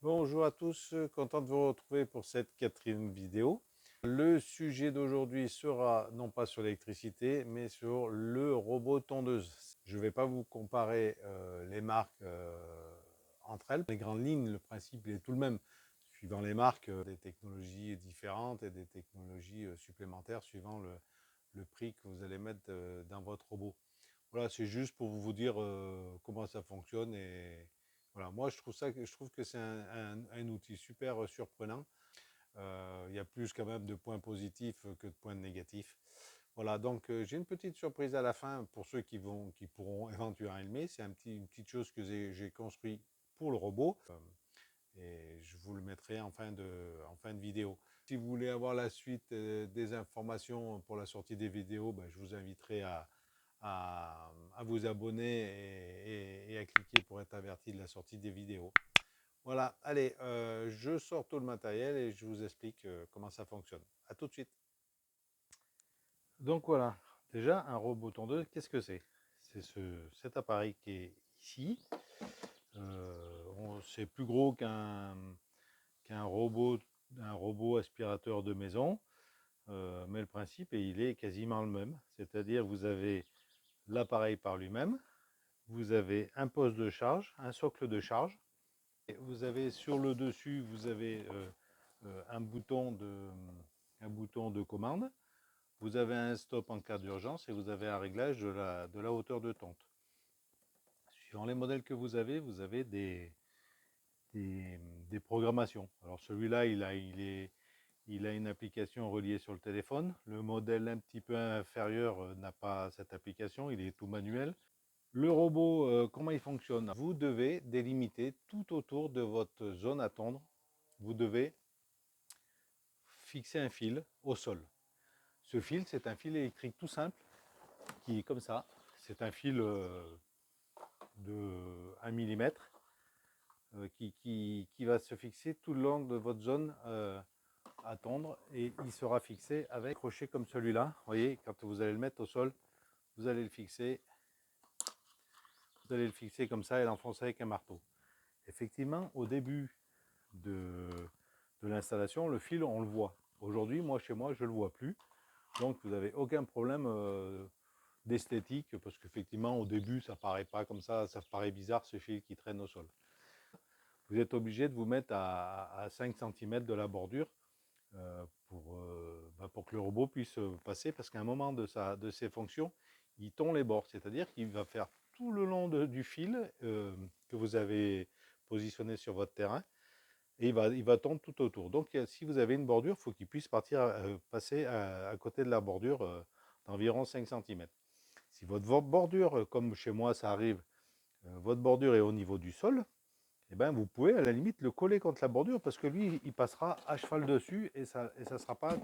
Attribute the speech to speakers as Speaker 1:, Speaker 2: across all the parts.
Speaker 1: Bonjour à tous, content de vous retrouver pour cette quatrième vidéo. Le sujet d'aujourd'hui sera non pas sur l'électricité, mais sur le robot tondeuse. Je ne vais pas vous comparer les marques entre elles. Les grandes lignes, le principe est tout le même. Suivant les marques, des technologies différentes et des technologies supplémentaires suivant le prix que vous allez mettre dans votre robot. Voilà, c'est juste pour vous dire comment ça fonctionne et voilà. Moi, je trouve que c'est un outil super surprenant. Il y a plus quand même de points positifs que de points négatifs. Voilà, donc j'ai une petite surprise à la fin pour ceux qui pourront éventuellement aimer. C'est une petite chose que j'ai construit pour le robot et je vous le mettrai en fin de vidéo. Si vous voulez avoir la suite des informations pour la sortie des vidéos, ben, je vous inviterai à vous abonner et à cliquer pour être averti de la sortie des vidéos. Voilà, allez, je sors tout le matériel et je vous explique comment ça fonctionne. A tout de suite. Donc voilà, déjà un robot tondeuse, qu'est-ce que c'est? C'est cet appareil qui est ici. C'est plus gros qu'un robot aspirateur de maison, mais le principe il est quasiment le même. C'est-à-dire vous avez l'appareil par lui-même, vous avez un poste de charge, un socle de charge, et vous avez sur le dessus, vous avez un bouton de commande, vous avez un stop en cas d'urgence et vous avez un réglage de la hauteur de tonte. Suivant les modèles que vous avez des programmations. Alors celui-là, il a une application reliée sur le téléphone. Le modèle un petit peu inférieur n'a pas cette application, il est tout manuel. Le robot, comment il fonctionne? Vous devez délimiter tout autour de votre zone à tondre. Vous devez fixer un fil au sol. Ce fil, c'est un fil électrique tout simple qui est comme ça. C'est un fil de 1 mm qui va se fixer tout le long de votre zone à tondre et il sera fixé avec un crochet comme celui-là. Vous voyez, quand vous allez le mettre au sol, vous allez le fixer comme ça et l'enfoncer avec un marteau. Effectivement, au début de l'installation, le fil, on le voit. Aujourd'hui, moi, chez moi, je ne le vois plus. Donc, vous n'avez aucun problème d'esthétique, parce qu'effectivement, au début, ça ne paraît pas comme ça paraît bizarre, ce fil qui traîne au sol. Vous êtes obligé de vous mettre à 5 cm de la bordure pour que le robot puisse passer, parce qu'à un moment de ses fonctions, il tond les bords, c'est-à-dire qu'il va faire tout le long du fil que vous avez positionné sur votre terrain, et il va tondre tout autour. Donc si vous avez une bordure, il faut qu'il puisse passer à côté de la bordure d'environ 5 cm. Si votre bordure, comme chez moi ça arrive, votre bordure est au niveau du sol, eh ben, vous pouvez à la limite le coller contre la bordure parce que lui, il passera à cheval dessus et ça ne sera pas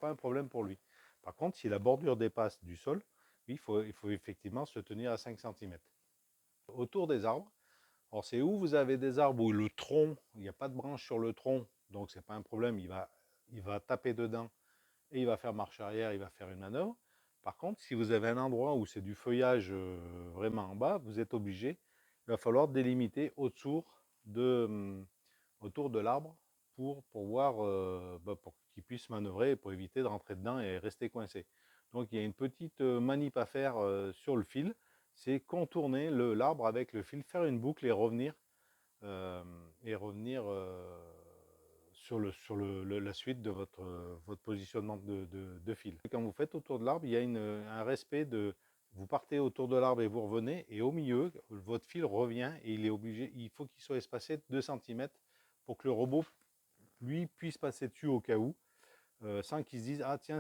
Speaker 1: un problème pour lui. Par contre, si la bordure dépasse du sol, il faut effectivement se tenir à 5 cm. Autour des arbres, alors c'est où vous avez des arbres où le tronc, il n'y a pas de branche sur le tronc, donc c'est pas un problème, il va taper dedans et il va faire marche arrière, il va faire une manœuvre. Par contre, si vous avez un endroit où c'est du feuillage vraiment en bas, vous êtes obligé, il va falloir délimiter autour de l'arbre pour voir, pour qu'il puisse manœuvrer et pour éviter de rentrer dedans et rester coincé. Donc il y a une petite manip à faire sur le fil, c'est contourner l'arbre avec le fil, faire une boucle et revenir sur la suite de votre positionnement de fil. Quand vous faites autour de l'arbre, il y a un respect de... Vous partez autour de l'arbre et vous revenez, et au milieu, votre fil revient et il faut qu'il soit espacé de 2 cm pour que le robot, lui, puisse passer dessus au cas où, sans qu'il se dise, ah tiens,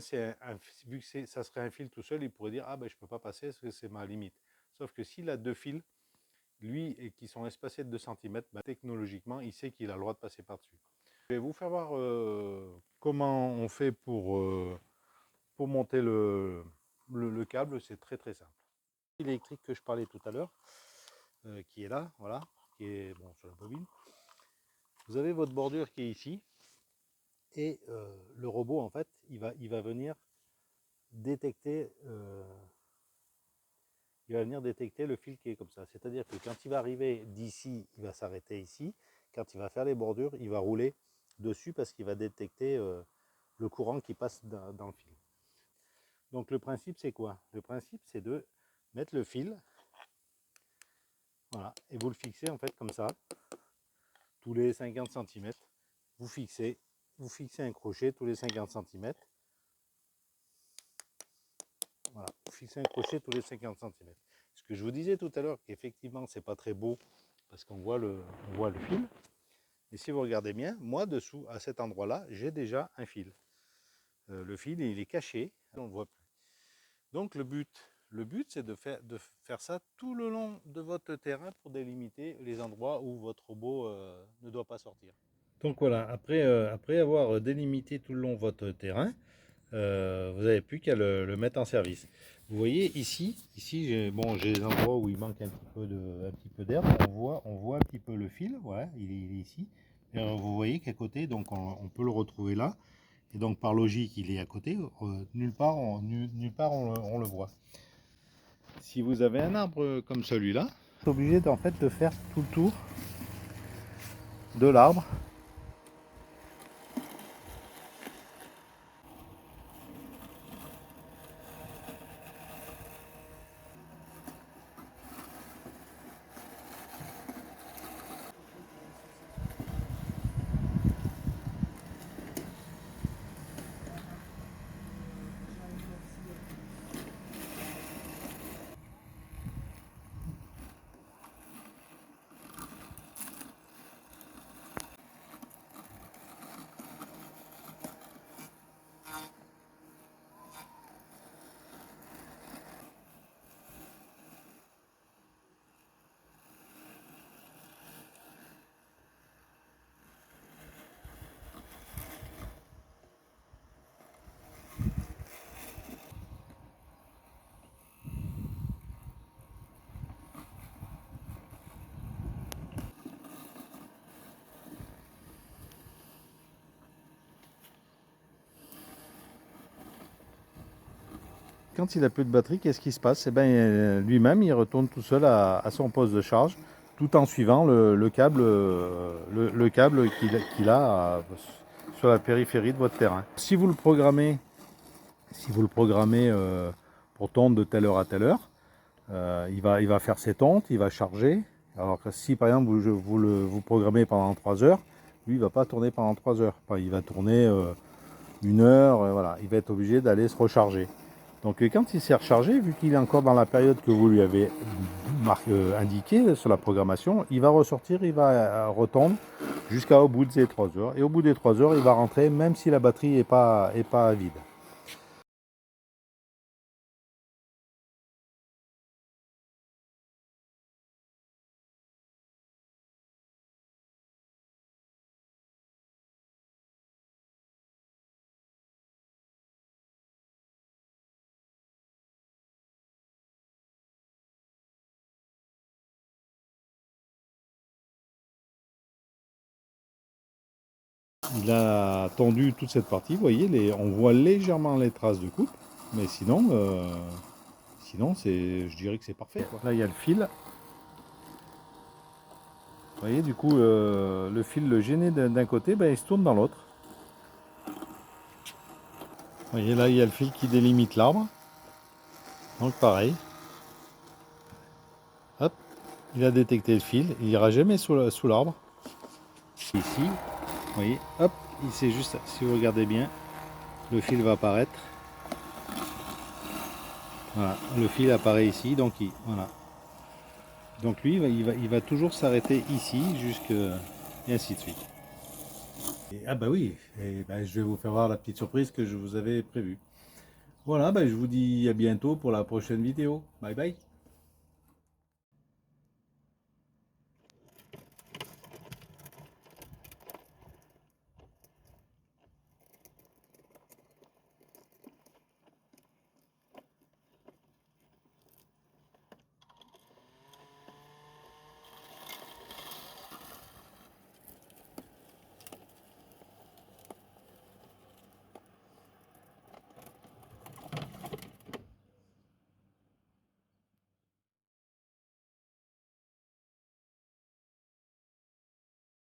Speaker 1: vu que ça serait un fil tout seul, il pourrait dire, ah ben je ne peux pas passer parce que c'est ma limite. Sauf que s'il a deux fils, lui, et qui sont espacés de 2 cm, bah, technologiquement, il sait qu'il a le droit de passer par-dessus. Je vais vous faire voir comment on fait pour monter le câble. C'est très très simple. L'électrique que je parlais tout à l'heure, qui est là, voilà, qui est bon, sur la bobine. Vous avez votre bordure qui est ici, et le robot, en fait, il va venir détecter le fil qui est comme ça. C'est-à-dire que quand il va arriver d'ici, il va s'arrêter ici. quand il va faire les bordures, il va rouler dessus parce qu'il va détecter le courant qui passe dans le fil. Donc le principe c'est quoi? Le principe c'est de mettre le fil, voilà, et vous le fixez en fait comme ça, tous les 50 cm. Vous fixez un crochet tous les 50 cm. Voilà, vous fixez un crochet tous les 50 cm. Ce que je vous disais tout à l'heure, qu'effectivement c'est pas très beau parce qu'on voit le fil. Et si vous regardez bien, moi dessous, à cet endroit-là, j'ai déjà un fil. Le fil, il est caché, on ne le voit plus. Donc le but c'est de faire ça tout le long de votre terrain pour délimiter les endroits où votre robot ne doit pas sortir. Donc voilà, après avoir délimité tout le long de votre terrain, vous n'avez plus qu'à le mettre en service. Vous voyez ici j'ai des endroits où il manque un petit peu d'herbe. On voit un petit peu le fil, voilà, il est ici. Et vous voyez qu'à côté, donc on peut le retrouver là. Et donc par logique, il est à côté. Nulle part on le voit. Si vous avez un arbre comme celui-là, vous êtes obligé en fait de faire tout le tour de l'arbre. Quand il n'a plus de batterie, qu'est-ce qui se passe? Eh bien, lui-même, il retourne tout seul à son poste de charge, tout en suivant le câble, qu'il a sur la périphérie de votre terrain. Si vous le programmez, pour tondre de telle heure à telle heure, il va faire ses tontes, il va charger. Alors que si par exemple vous programmez pendant 3 heures, lui il ne va pas tourner pendant 3 heures. Enfin, il va tourner 1 heure, voilà. Il va être obligé d'aller se recharger. Donc quand il s'est rechargé, vu qu'il est encore dans la période que vous lui avez indiqué sur la programmation, il va ressortir, il va retondre jusqu'au bout de ces 3 heures. Et au bout des 3 heures, il va rentrer même si la batterie n'est pas vide. Il a tendu toute cette partie, vous voyez, on voit légèrement les traces de coupe, mais sinon, je dirais que c'est parfait, quoi. Là, il y a le fil. Vous voyez, du coup, le fil, le gêné d'un côté, ben, il se tourne dans l'autre. Vous voyez, là, il y a le fil qui délimite l'arbre. Donc, pareil. Hop, il a détecté le fil. Il n'ira jamais sous l'arbre. Ici, vous voyez, hop, il sait juste, si vous regardez bien, le fil va apparaître. Voilà, le fil apparaît ici, donc voilà. Donc lui, il va toujours s'arrêter ici, et ainsi de suite. Ah bah oui, et bah, je vais vous faire voir la petite surprise que je vous avais prévue. Voilà, bah, je vous dis à bientôt pour la prochaine vidéo. Bye bye.